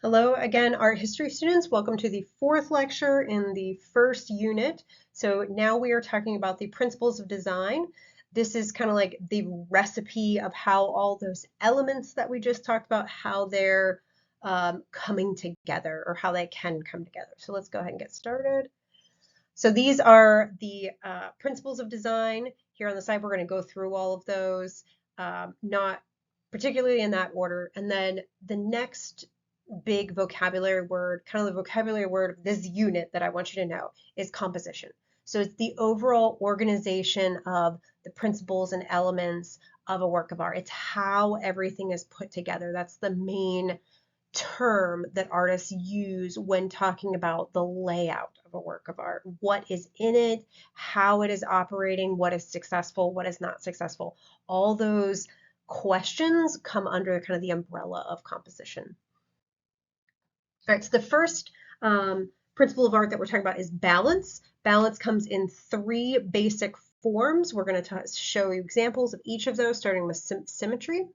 Hello again, art history students. Welcome to the fourth lecture in the first unit. So now we are talking about the principles of design. This is kind of like the recipe of how all those elements that we just talked about, how they're coming together or how they can come together. So let's go ahead and get started. So these are the principles of design. Here on the side, we're going to go through all of those, not particularly in that order. And then the next big vocabulary word, kind of the vocabulary word of this unit that I want you to know is composition. So it's the overall organization of the principles and elements of a work of art. It's how everything is put together. That's the main term that artists use when talking about the layout of a work of art. What is in it, how it is operating, what is successful, what is not successful. All those questions come under kind of the umbrella of composition. All right, so the first principle of art that we're talking about is balance. Balance comes in three basic forms. We're going to show you examples of each of those, starting with symmetry.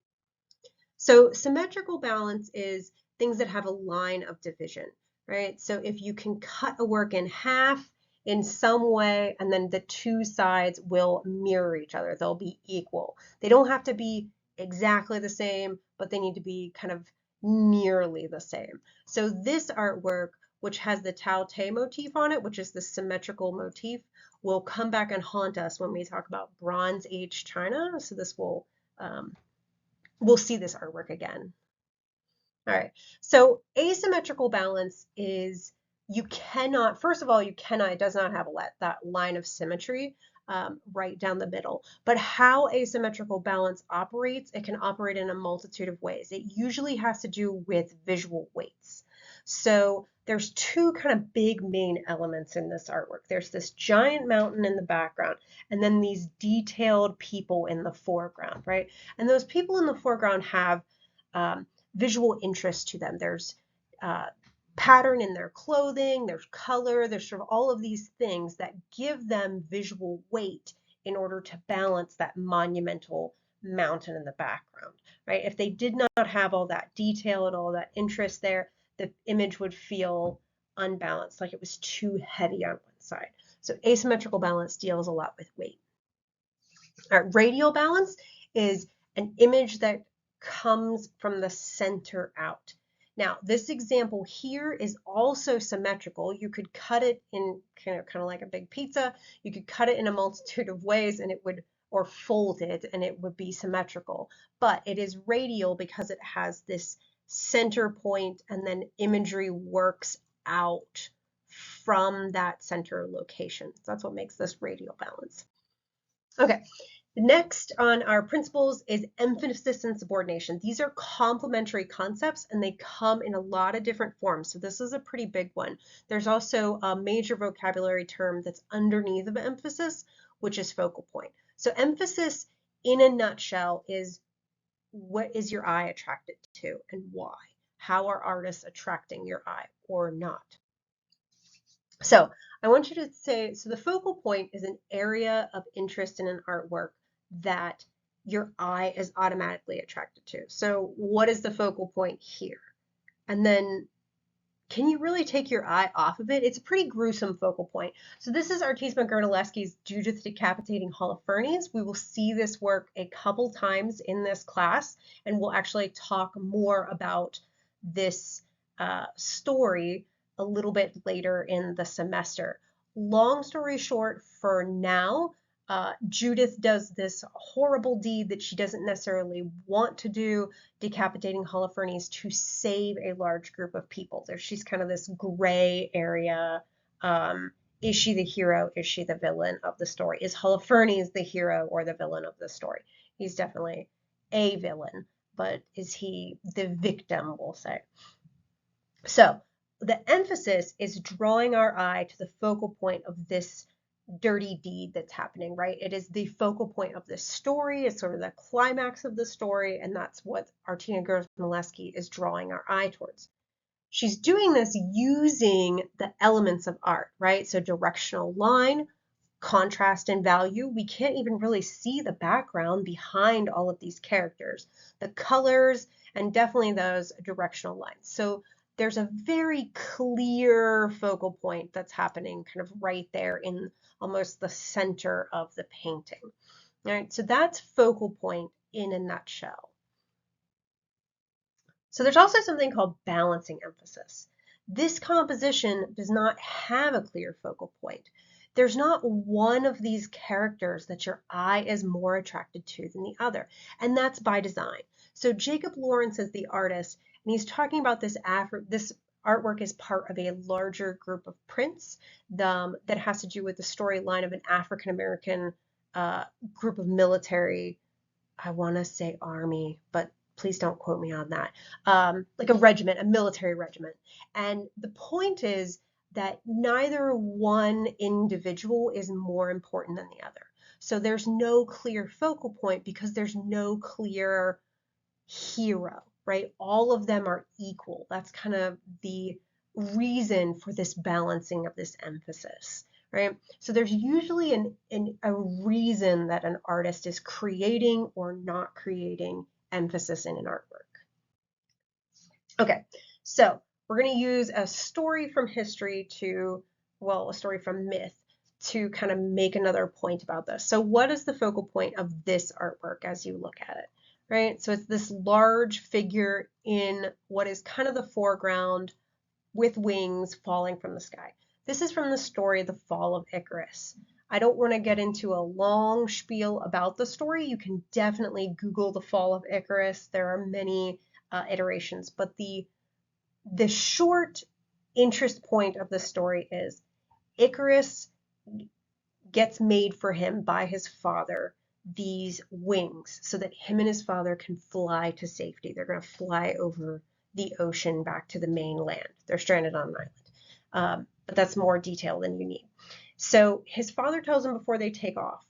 So symmetrical balance is things that have a line of division, right? So if you can cut a work in half in some way, and then the two sides will mirror each other, they'll be equal. They don't have to be exactly the same, but they need to be kind of nearly the same. So this artwork, which has the Tao Te motif on it, which is the symmetrical motif, will come back and haunt us when we talk about Bronze Age China. So this will we'll see this artwork again. All right, so asymmetrical balance is you cannot, first of all, you cannot, it does not have that line of symmetry right down the middle. But how asymmetrical balance operates, it can operate in a multitude of ways. It usually has to do with visual weights. So there's two kind of big main elements in this artwork. There's this giant mountain in the background, and then these detailed people in the foreground, right? And those people in the foreground have visual interest to them. There's pattern in their clothing, there's color, there's sort of all of these things that give them visual weight in order to balance that monumental mountain in the background, right? If they did not have all that detail and all that interest there, the image would feel unbalanced, like it was too heavy on one side. So asymmetrical balance deals a lot with weight. Radial balance is an image that comes from the center out. Now, this example here is also symmetrical. You could cut it in kind of like a big pizza. You could cut it in a multitude of ways and it would, or fold it and it would be symmetrical. But it is radial because it has this center point and then imagery works out from that center location. So that's what makes this radial balance. Okay, next on our principles is emphasis and subordination. These are complementary concepts and they come in a lot of different forms. So this is a pretty big one. There's also a major vocabulary term that's underneath of emphasis, which is focal point. So emphasis in a nutshell is what is your eye attracted to and why? How are artists attracting your eye or not? So I want you to say, so the focal point is an area of interest in an artwork that your eye is automatically attracted to. So what is the focal point here? And then can you really take your eye off of it? It's a pretty gruesome focal point. So this is Artisma Gernalewski's Judith Decapitating Holofernes. We will see this work a couple times in this class, and we'll actually talk more about this story a little bit later in the semester. Long story short, for now, Judith does this horrible deed that she doesn't necessarily want to do, decapitating Holofernes to save a large group of people. She's kind of this gray area. Is she the hero? Is she the villain of the story? Is Holofernes the hero or the villain of the story? He's definitely a villain, but is he the victim, we'll say. So the emphasis is drawing our eye to the focal point of this dirty deed that's happening, right? It is the focal point of this story. It's sort of the climax of the story, and that's what Artina Gernalewski is drawing our eye towards. She's doing this using the elements of art, right? So directional line, contrast and value. We can't even really see the background behind all of these characters, the colors, and definitely those directional lines. So there's a very clear focal point that's happening kind of right there in almost the center of the painting. All right, so that's focal point in a nutshell. So there's also something called balancing emphasis. This composition does not have a clear focal point. There's not one of these characters that your eye is more attracted to than the other, and that's by design. So Jacob Lawrence is the artist, and he's talking about this artwork is part of a larger group of prints that has to do with the storyline of an African American group of military, I want to say army, but please don't quote me on that, like a regiment, a military regiment. And the point is that neither one individual is more important than the other. So there's no clear focal point because there's no clear hero, right? All of them are equal. That's kind of the reason for this balancing of this emphasis, right? So there's usually a reason that an artist is creating or not creating emphasis in an artwork. Okay, so we're going to use a story from history a story from myth to kind of make another point about this. So what is the focal point of this artwork as you look at it? Right? So it's this large figure in what is kind of the foreground with wings falling from the sky. This is from the story The Fall of Icarus. I don't want to get into a long spiel about the story. You can definitely Google The Fall of Icarus. There are many iterations, but the short interest point of the story is Icarus gets made for him by his father these wings so that him and his father can fly to safety. They're going to fly over the ocean back to the mainland. They're stranded on an island. But that's more detail than you need. So his father tells him before they take off,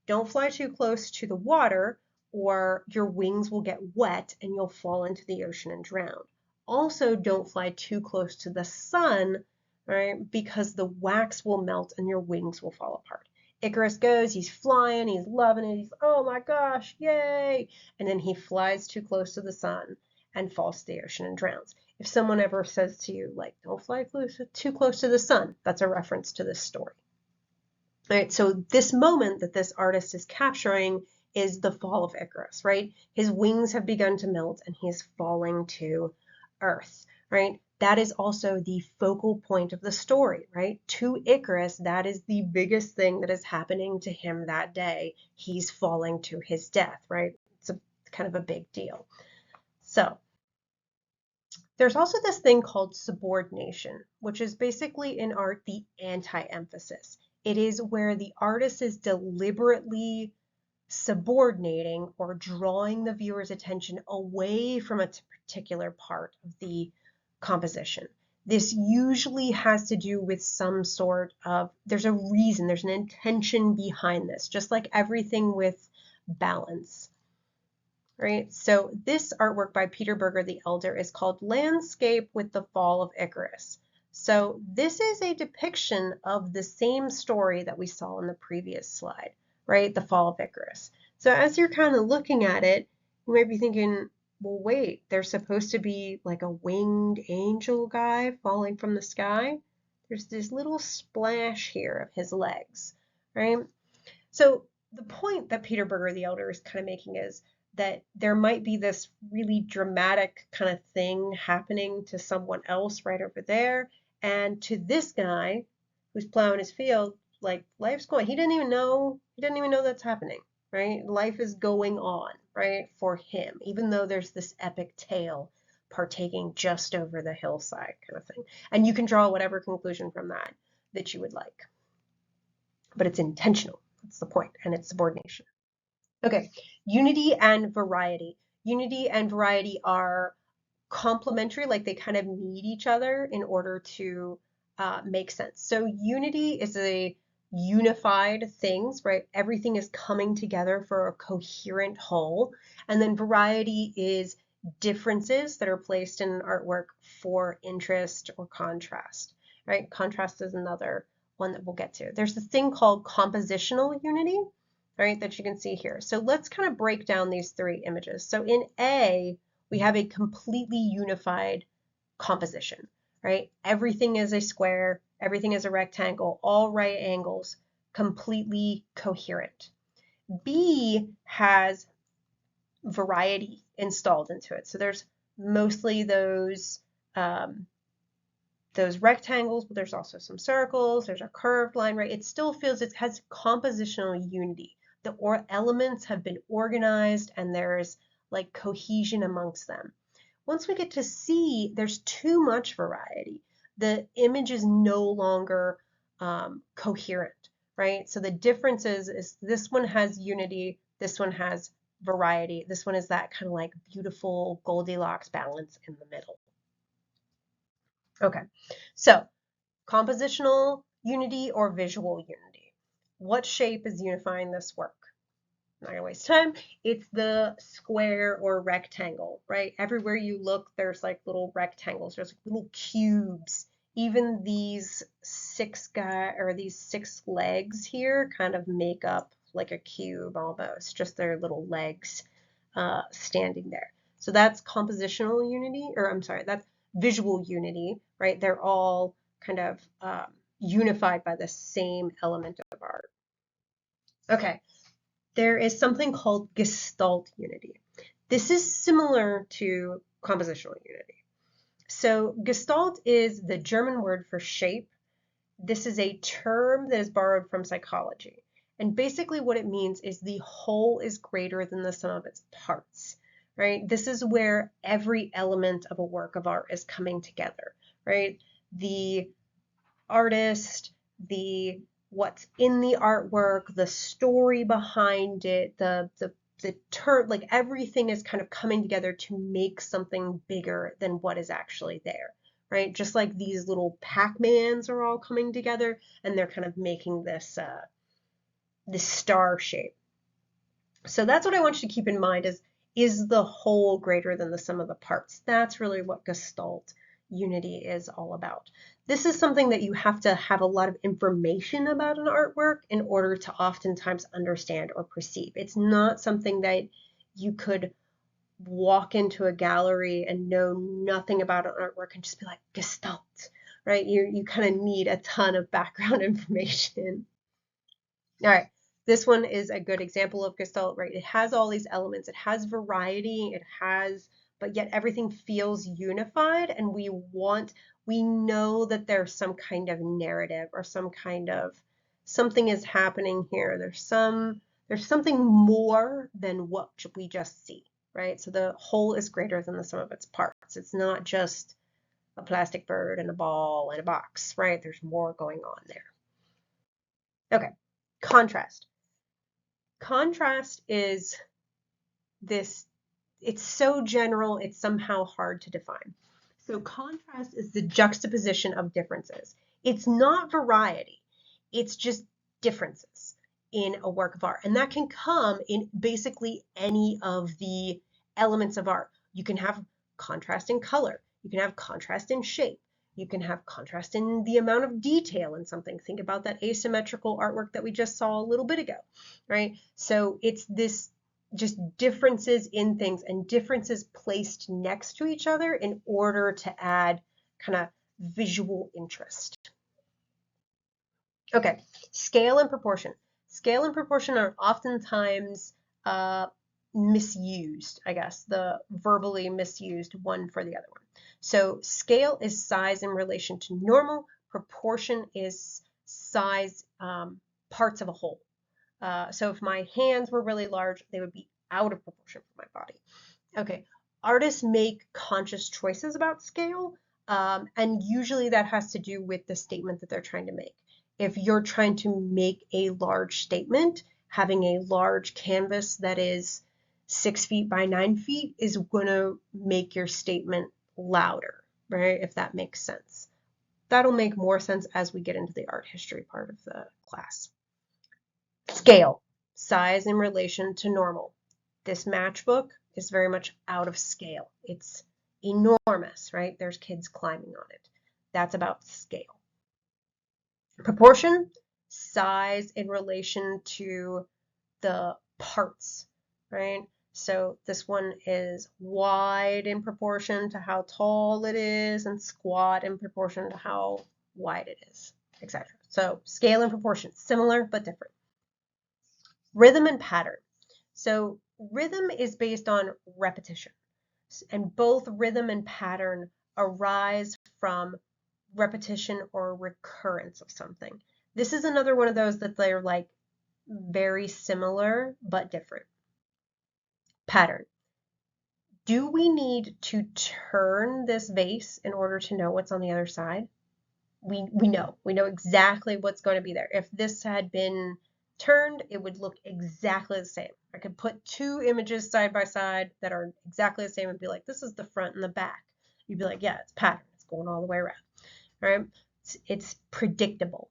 don't fly too close to the water or your wings will get wet and you'll fall into the ocean and drown. Also, don't fly too close to the sun, right? Because the wax will melt and your wings will fall apart. Icarus goes, he's flying, he's loving it, he's, oh my gosh, yay! And then he flies too close to the sun and falls to the ocean and drowns. If someone ever says to you, like, don't fly too close to the sun, that's a reference to this story. All right, so this moment that this artist is capturing is the fall of Icarus, right? His wings have begun to melt and he's falling to Earth, right? That is also the focal point of the story, right? To Icarus, that is the biggest thing that is happening to him that day. He's falling to his death, right? It's kind of a big deal. So there's also this thing called subordination, which is basically in art the anti-emphasis. It is where the artist is deliberately subordinating or drawing the viewer's attention away from a particular part of the composition. This usually has to do with some sort of, there's a reason, there's an intention behind this, just like everything with balance. Right? So this artwork by Peter Berger the Elder is called Landscape with the Fall of Icarus. So this is a depiction of the same story that we saw in the previous slide, right? The Fall of Icarus. So as you're kind of looking at it, you might be thinking, well, wait, there's supposed to be like a winged angel guy falling from the sky. There's this little splash here of his legs, right? So the point that Peter Berger the Elder is kind of making is that there might be this really dramatic kind of thing happening to someone else right over there. And to this guy who's plowing his field, like life's going, he didn't even know that's happening, right? Life is going on, right, for him, even though there's this epic tale partaking just over the hillside kind of thing. And you can draw whatever conclusion from that you would like. But it's intentional. That's the point, and it's subordination. Okay, unity and variety. Unity and variety are complementary, like they kind of need each other in order to make sense. So unity is a unified things, right? Everything is coming together for a coherent whole. And then variety is differences that are placed in an artwork for interest or contrast, right? Contrast is another one that we'll get to. There's this thing called compositional unity, right, that you can see here. So let's kind of break down these three images. So in A, we have a completely unified composition, right? Everything is a square, everything is a rectangle, all right angles, completely coherent. B has variety installed into it. So there's mostly those rectangles, but there's also some circles, there's a curved line, right? It still feels it has compositional unity. The elements have been organized and there's like cohesion amongst them. Once we get to C, there's too much variety. The image is no longer coherent, right? So the difference is this one has unity, this one has variety, this one is that kind of like beautiful Goldilocks balance in the middle. Okay, so compositional unity or visual unity. What shape is unifying this work? I'm not gonna waste time. It's the square or rectangle, right? Everywhere you look, there's like little rectangles, there's like little cubes. Even these six legs here kind of make up like a cube almost, just their little legs standing there. So that's compositional unity, or I'm sorry, that's visual unity, right? They're all kind of unified by the same element of art. Okay, there is something called Gestalt unity. This is similar to compositional unity. So Gestalt is the German word for shape. This is a term that is borrowed from psychology. And basically what it means is the whole is greater than the sum of its parts, right? This is where every element of a work of art is coming together, right? The artist, what's in the artwork, the story behind it, the term, like everything is kind of coming together to make something bigger than what is actually there, right? Just like these little Pac-Mans are all coming together and they're kind of making this star shape. So that's what I want you to keep in mind is the whole greater than the sum of the parts? That's really what Gestalt unity is all about. This is something that you have to have a lot of information about an artwork in order to oftentimes understand or perceive. It's not something that you could walk into a gallery and know nothing about an artwork and just be like, Gestalt, right? You kind of need a ton of background information. All right, this one is a good example of Gestalt, right? It has all these elements, it has variety, but yet everything feels unified, and we know that there's some kind of narrative or some kind of something is happening here. There's something more than what we just see, right? So the whole is greater than the sum of its parts. It's not just a plastic bird and a ball and a box, right? There's more going on there. Okay, contrast. Contrast is it's so general, it's somehow hard to define. So contrast is the juxtaposition of differences. It's not variety, it's just differences in a work of art. And that can come in basically any of the elements of art. You can have contrast in color, you can have contrast in shape, you can have contrast in the amount of detail in something. Think about that asymmetrical artwork that we just saw a little bit ago, right? So it's this just differences in things and differences placed next to each other in order to add kind of visual interest. Okay, scale and proportion. Scale and proportion are oftentimes misused, I guess, the verbally misused one for the other one. So scale is size in relation to normal, proportion is size parts of a whole. So if my hands were really large, they would be out of proportion for my body. Okay, artists make conscious choices about scale, and usually that has to do with the statement that they're trying to make. If you're trying to make a large statement, having a large canvas that is 6 feet by 9 feet is going to make your statement louder, right? If that makes sense. That'll make more sense as we get into the art history part of the class. Scale, size in relation to normal. This matchbook is very much out of scale. It's enormous, right? There's kids climbing on it. That's about scale. Proportion, size in relation to the parts, right? So this one is wide in proportion to how tall it is and squat in proportion to how wide it is, etc. So scale and proportion, similar but different. Rhythm and pattern. So rhythm is based on repetition, and both rhythm and pattern arise from repetition or recurrence of something. This is another one of those that they're like very similar but different. Pattern. Do we need to turn this vase in order to know what's on the other side? We know exactly what's going to be there. If this had been turned, it would look exactly the same. I could put two images side by side that are exactly the same and be like, this is the front and the back. You'd be like, yeah, it's pattern. It's going all the way around. All right? It's predictable.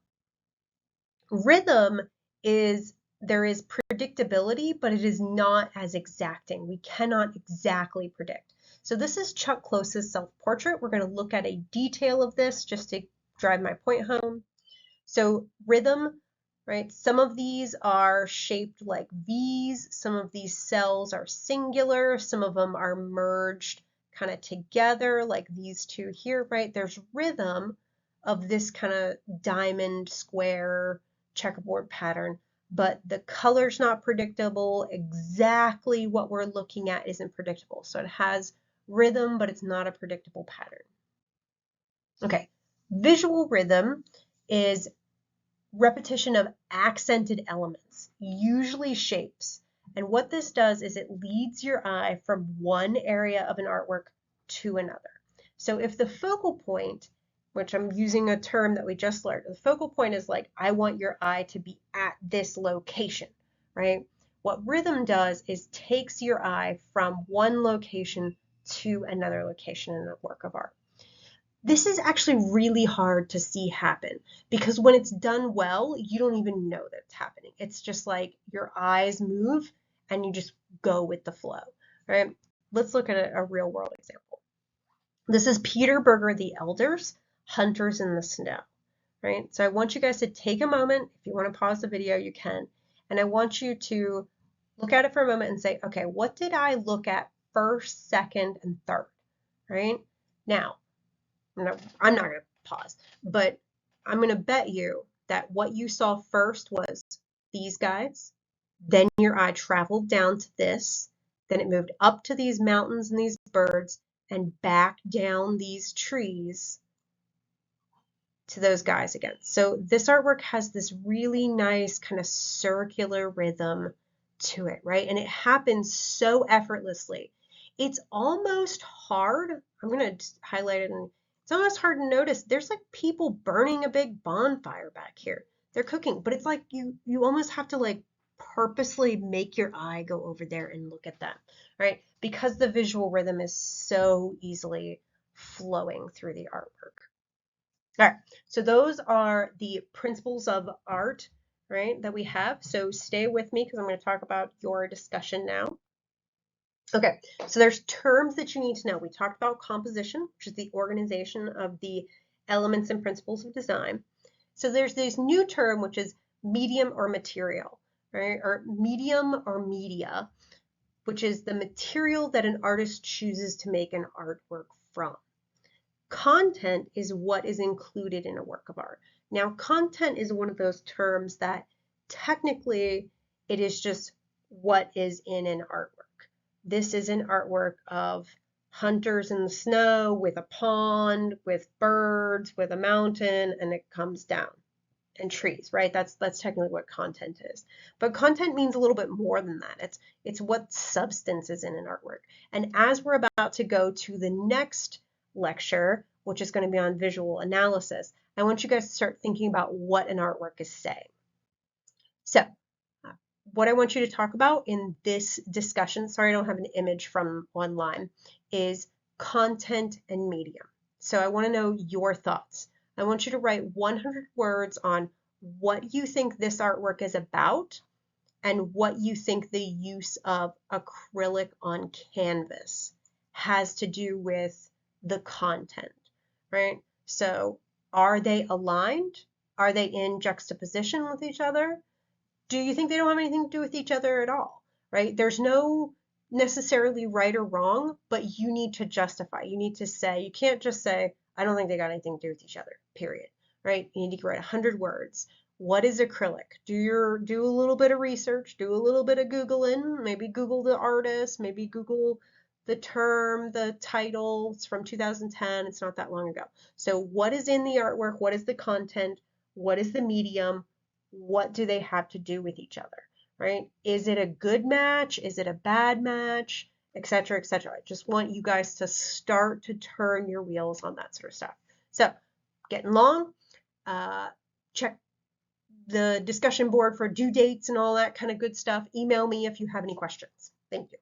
Rhythm is, there is predictability, but it is not as exacting. We cannot exactly predict. So this is Chuck Close's self-portrait. We're going to look at a detail of this just to drive my point home. So rhythm, right? Some of these are shaped like V's. Some of these cells are singular. Some of them are merged kind of together like these two here, right? There's rhythm of this kind of diamond, square, checkerboard pattern, but the color's not predictable. Exactly what we're looking at isn't predictable. So it has rhythm, but it's not a predictable pattern. Okay, visual rhythm is repetition of accented elements, usually shapes. And what this does is it leads your eye from one area of an artwork to another. So if the focal point, which I'm using a term that we just learned, the focal point is like, I want your eye to be at this location, right? What rhythm does is takes your eye from one location to another location in a work of art. This is actually really hard to see happen because when it's done well, you don't even know that it's happening. It's just like your eyes move and you just go with the flow, right? Let's look at a real world example. This is Peter Berger, The Elders, Hunters in the Snow, right? So I want you guys to take a moment. If you want to pause the video, you can. And I want you to look at it for a moment and say, okay, what did I look at first, second, and third, right? Now, I'm not going to pause, but I'm going to bet you that what you saw first was these guys. Then your eye traveled down to this. Then it moved up to these mountains and these birds and back down these trees to those guys again. So this artwork has this really nice kind of circular rhythm to it, right? And it happens so effortlessly. It's almost hard. I'm going to highlight it, and it's almost hard to notice. There's like people burning a big bonfire back here. They're cooking, but it's like you almost have to like purposely make your eye go over there and look at them, right? Because the visual rhythm is so easily flowing through the artwork. All right, so those are the principles of art, right, that we have. So stay with me because I'm going to talk about your discussion now. Okay, so there's terms that you need to know. We talked about composition, which is the organization of the elements and principles of design. So there's this new term, which is medium or material, right, or medium or media, which is the material that an artist chooses to make an artwork from. Content is what is included in a work of art. Now, content is one of those terms that technically it is just what is in an artwork. This is an artwork of hunters in the snow with a pond, with birds, with a mountain, and it comes down, and trees, right? That's technically what content is. But content means a little bit more than that. It's what substance is in an artwork. And as we're about to go to the next lecture, which is going to be on visual analysis, I want you guys to start thinking about what an artwork is saying. So what I want you to talk about in this discussion, sorry I don't have an image from online, is content and medium. So I want to know your thoughts. I want you to write 100 words on what you think this artwork is about and what you think the use of acrylic on canvas has to do with the content, right? So are they aligned? Are they in juxtaposition with each other? Do you think they don't have anything to do with each other at all, right? There's no necessarily right or wrong, but you need to justify. You need to say, you can't just say, I don't think they got anything to do with each other, period. Right? You need to write 100 words. What is acrylic? Do a little bit of research, do a little bit of Googling, maybe Google the artist, maybe Google the term, the title. It's from 2010. It's not that long ago. So what is in the artwork? What is the content? What is the medium? What do they have to do with each other? Right? Is it a good match? Is it a bad match? Etc., etc. I just want you guys to start to turn your wheels on that sort of stuff. So, getting long. Check the discussion board for due dates and all that kind of good stuff. Email me if you have any questions. Thank you.